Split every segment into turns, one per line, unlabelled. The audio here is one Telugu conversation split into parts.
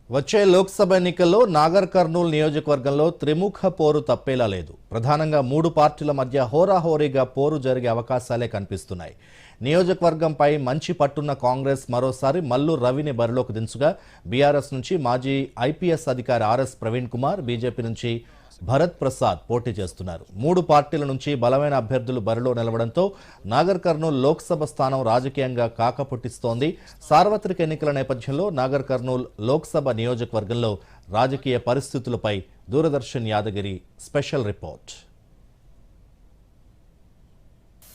వచ్చే లోక్సభ ఎన్నికల్లో నాగర్ కర్నూల్ నియోజకవర్గంలో త్రిముఖ పోరు తప్పేలా లేదు. ప్రధానంగా మూడు పార్టీల మధ్య హోరాహోరీగా పోరు జరిగే అవకాశాలే కనిపిస్తున్నాయి. నియోజకవర్గంపై మంచి పట్టున్న కాంగ్రెస్ మరోసారి మల్లు రవిని బరిలోకి దించగా బీఆర్ఎస్ నుంచి మాజీ ఐపీఎస్ అధికారి ఆర్ఎస్ ప్రవీణ్ కుమార్, బీజేపీ నుంచి భరత్ ప్రసాద్ పోటీ చేస్తున్నారు. మూడు పార్టీల నుంచి బలమైన అభ్యర్థులు బరిలో నిలవడంతో నాగర్ కర్నూల్ లోక్సభ స్థానం రాజకీయంగా కాకపుట్టిస్తోంది. సార్వత్రిక ఎన్నికల నేపథ్యంలో నాగర్ కర్నూల్ లోక్సభ నియోజకవర్గంలో రాజకీయ పరిస్థితులపై దూరదర్శన్ యాదగిరి స్పెషల్ రిపోర్ట్.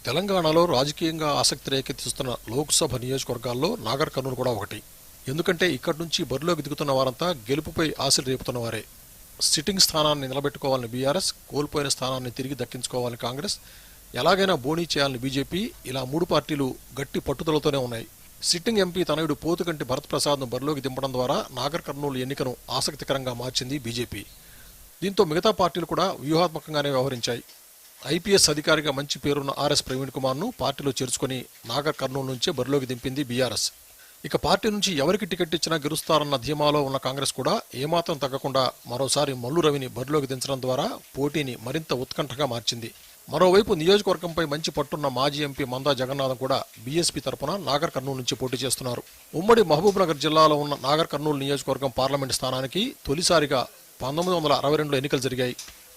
తెలంగాణలో రాజకీయంగా ఆసక్తి రేకెత్తిస్తున్న లోక్సభ నియోజకవర్గాల్లో నాగర్ కర్నూలు కూడా ఒకటి. ఎందుకంటే ఇక్కడి నుంచి బరిలోకి దిగుతున్న వారంతా గెలుపుపై ఆశలు రేపుతున్న వారే. సిట్టింగ్ స్థానాన్ని నిలబెట్టుకోవాలని బీఆర్ఎస్, కోల్పోయిన స్థానాన్ని తిరిగి దక్కించుకోవాలని కాంగ్రెస్, ఎలాగైనా బోణీ చేయాలని బీజేపీ, ఇలా మూడు పార్టీలు గట్టి పట్టుదలతోనే ఉన్నాయి. సిట్టింగ్ ఎంపీ తనయుడు పోతుగంటి భరత్ ప్రసాద్ను బరిలోకి దింపడం ద్వారా నాగర్ కర్నూలు ఎన్నికను ఆసక్తికరంగా మార్చింది బీజేపీ. దీంతో మిగతా పార్టీలు కూడా వ్యూహాత్మకంగానే వ్యవహరించాయి. ఐపీఎస్ అధికారిగా మంచి పేరున్న ఆర్ఎస్ ప్రవీణ్ కుమార్ను పార్టీలో చేర్చుకుని నాగర్ కర్నూలు నుంచే బరిలోకి దింపింది బీఆర్ఎస్. ఇక పార్టీ నుంచి ఎవరికి టికెట్ ఇచ్చినా గెలుస్తారన్న ధీమాలో ఉన్న కాంగ్రెస్ కూడా ఏమాత్రం తగ్గకుండా మరోసారి మల్లు రవిని బరిలోకి దించడం ద్వారా పోటీని మరింత ఉత్కంఠగా మార్చింది. మరోవైపు నియోజకవర్గంపై మంచి పట్టున్న మాజీ ఎంపీ మందా జగన్నాథం కూడా బీఎస్పీ తరపున నాగర్ కర్నూలు నుంచి పోటీ చేస్తున్నారు. ఉమ్మడి మహబూబ్నగర్ జిల్లాలో ఉన్న నాగర్ కర్నూలు నియోజకవర్గం పార్లమెంటు స్థానానికి తొలిసారిగా 1962లో ఎన్నికలు జరిగాయి.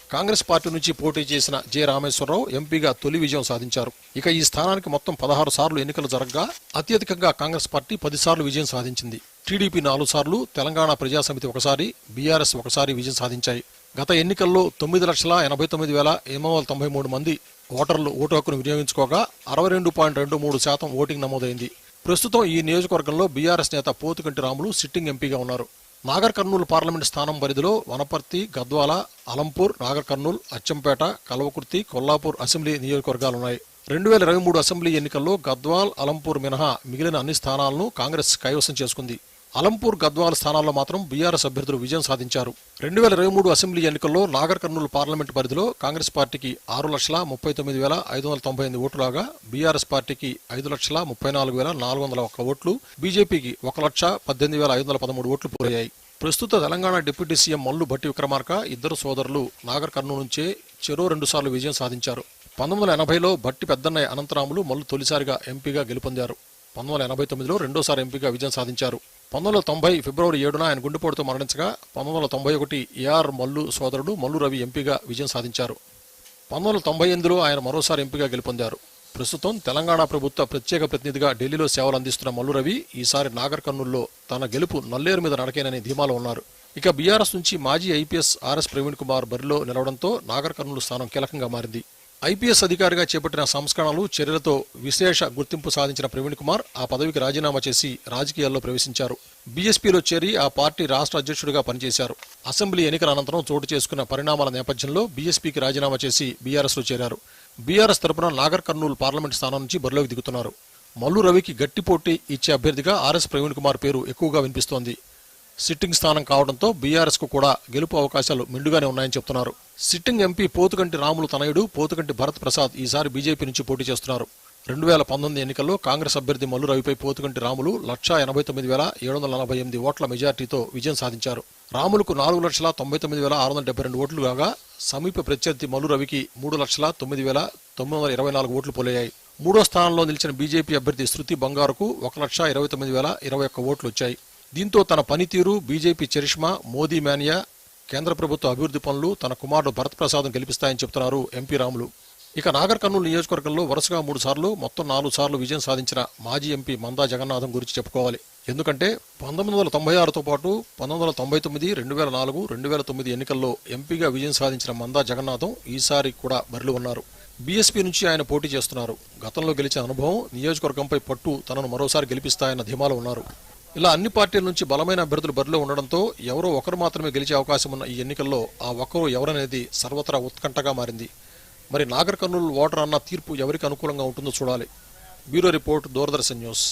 కాంగ్రెస్ పార్టీ నుంచి పోటీ చేసిన జె రామేశ్వరరావు ఎంపీగా తొలి విజయం సాధించారు. ఇక ఈ స్థానానికి మొత్తం 16 సార్లు ఎన్నికలు జరగగా అత్యధికంగా కాంగ్రెస్ పార్టీ 10 సార్లు విజయం సాధించింది. టీడీపీ 4 సార్లు, తెలంగాణ ప్రజాసమితి ఒకసారి, బీఆర్ఎస్ ఒకసారి విజయం సాధించాయి. గత ఎన్నికల్లో 9,89,893 మంది ఓటర్లు ఓటు హక్కును వినియోగించుకోగా 62.23% ఓటింగ్ నమోదైంది. ప్రస్తుతం ఈ నియోజకవర్గంలో బీఆర్ఎస్ నేత పోతుగంటి రాములు సిట్టింగ్ ఎంపీగా ఉన్నారు. నాగర్ కర్నూలు పార్లమెంట్ స్థానం పరిధిలో వనపర్తి, గద్వాల, అలంపూర్, నాగర్ కర్నూల్, అచ్చంపేట, కల్వకుర్తి, కొల్లాపూర్ అసెంబ్లీ నియోజకవర్గాలున్నాయి. 2023 అసెంబ్లీ ఎన్నికల్లో గద్వాల్, అలంపూర్ మినహా మిగిలిన అన్ని స్థానాలను కాంగ్రెస్ కైవసం చేసుకుంది. అలంపూర్, గద్వాల్ స్థానాల్లో మాత్రం బీఆర్ఎస్ అభ్యర్థులు విజయం సాధించారు. 2023 అసెంబ్లీ ఎన్నికల్లో నాగర్ కర్నూలు పార్లమెంటు పరిధిలో కాంగ్రెస్ పార్టీకి 6,39,598 ఓట్లు రాగా బీఆర్ఎస్ పార్టీకి 5,34,401 ఓట్లు, బీజేపీకి 1,18,513 ఓట్లు పోయాయి. ప్రస్తుత తెలంగాణ డిప్యూటీ సీఎం మల్లు భట్టి విక్రమార్క ఇద్దరు సోదరులు నాగర్ కర్నూలు నుంచే చెరో 2 సార్లు విజయం సాధించారు. 1980లో భట్టి పెద్దన్నయ్య అనంతరాములు మల్లు తొలిసారిగా ఎంపీగా గెలుపొందారు. 1989లో రెండోసారి ఎంపీగా విజయం సాధించారు. 1990 ఫిబ్రవరి 7న ఆయన గుండెపోటుతో మరణించగా 1991 ఏఆర్ మల్లు సోదరుడు మల్లు రవి ఎంపీగా విజయం సాధించారు. 1998లో ఆయన మరోసారి ఎంపీగా గెలుపొందారు. ప్రస్తుతం తెలంగాణ ప్రభుత్వ ప్రత్యేక ప్రతినిధిగా ఢిల్లీలో సేవలు అందిస్తున్న మల్లు రవి ఈసారి నాగర్ కర్నూల్లో తన గెలుపు నల్లేరు మీద నడకేనని ధీమాలో ఉన్నారు. ఇక బీఆర్ఎస్ నుంచి మాజీ ఐపీఎస్ ఆర్ఎస్ ప్రవీణ్ కుమార్ బరిలో నిలవడంతో నాగర్ కర్నూలు స్థానం కీలకంగా మారింది. ఐపీఎస్ అధికారిగా చేపట్టిన సంస్కరణలు, చర్యలతో విశేష గుర్తింపు సాధించిన ప్రవీణ్ కుమార్ ఆ పదవికి రాజీనామా చేసి రాజకీయాల్లో ప్రవేశించారు. బీఎస్పీలో చేరి ఆ పార్టీ రాష్ట్ర అధ్యక్షుడిగా పనిచేశారు. అసెంబ్లీ ఎన్నికల అనంతరం చోటు చేసుకున్న పరిణామాల నేపథ్యంలో బీఎస్పీకి రాజీనామా చేసి బీఆర్ఎస్లో చేరారు. బీఆర్ఎస్ తరపున నాగర్ కర్నూలు పార్లమెంటు స్థానం నుంచి బరిలోకి దిగుతున్నారు. మల్లు రవికి గట్టి పోటీ ఇచ్చే అభ్యర్థిగా ఆర్ఎస్ ప్రవీణ్ కుమార్ పేరు ఎక్కువగా వినిపిస్తోంది. సిట్టింగ్ స్థానం కావడంతో బీఆర్ఎస్ కు కూడా గెలుపు అవకాశాలు మెండుగానే ఉన్నాయని చెప్తున్నారు. సిట్టింగ్ ఎంపీ పోతుగంటి రాములు తనయుడు పోతుగంటి భరత్ ప్రసాద్ ఈసారి బీజేపీ నుంచి పోటీ చేస్తున్నారు. 2019 ఎన్నికల్లో కాంగ్రెస్ అభ్యర్థి మల్లు రవిపై పోతుగంటి రాములు 1,89,748 ఓట్ల మెజార్టీతో విజయం సాధించారు. రాములకు 4,99,672 ఓట్లు కాగా సమీప ప్రత్యర్థి మల్లు రవికి 3,09,924 ఓట్లు పోలయ్యాయి. మూడో స్థానంలో నిలిచిన బీజేపీ అభ్యర్థి శృతి బంగారుకు 1,29,021 ఓట్లు వచ్చాయి. దీంతో తన పనితీరు, బీజేపీ చరిష్మా, మోదీ మేనియా, కేంద్ర ప్రభుత్వ అభివృద్ధి పనులు తన కుమారుడు భరత్ ప్రసాద్ను గెలిపిస్తాయని చెప్తున్నారు ఎంపీ రాములు. ఇక నాగర్ కర్నూలు నియోజకవర్గంలో వరుసగా 3 సార్లు, మొత్తం 4 సార్లు విజయం సాధించిన మాజీ ఎంపీ మందా జగన్నాథం గురించి చెప్పుకోవాలి. ఎందుకంటే 1996తో పాటు 1999, 2004, 2009 ఎన్నికల్లో ఎంపీగా విజయం సాధించిన మందా జగన్నాథం ఈసారి కూడా బరిలో ఉన్నారు. బీఎస్పీ నుంచి ఆయన పోటీ చేస్తున్నారు. గతంలో గెలిచిన అనుభవం, నియోజకవర్గంపై పట్టు తనను మరోసారి గెలిపిస్తాయన్న ధీమాలో ఉన్నారు. ఇలా అన్ని పార్టీల నుంచి బలమైన అభ్యర్థులు బరిలో ఉండడంతో ఎవరో ఒకరు మాత్రమే గెలిచే అవకాశం ఉన్న ఈ ఎన్నికల్లో ఆ ఒక్కరు ఎవరనేది సర్వత్రా ఉత్కంఠగా మారింది. మరి నాగర్ కర్నూలు ఓటర్ అన్న తీర్పు ఎవరికి అనుకూలంగా ఉంటుందో చూడాలి. Bureau report, Doordarshan news.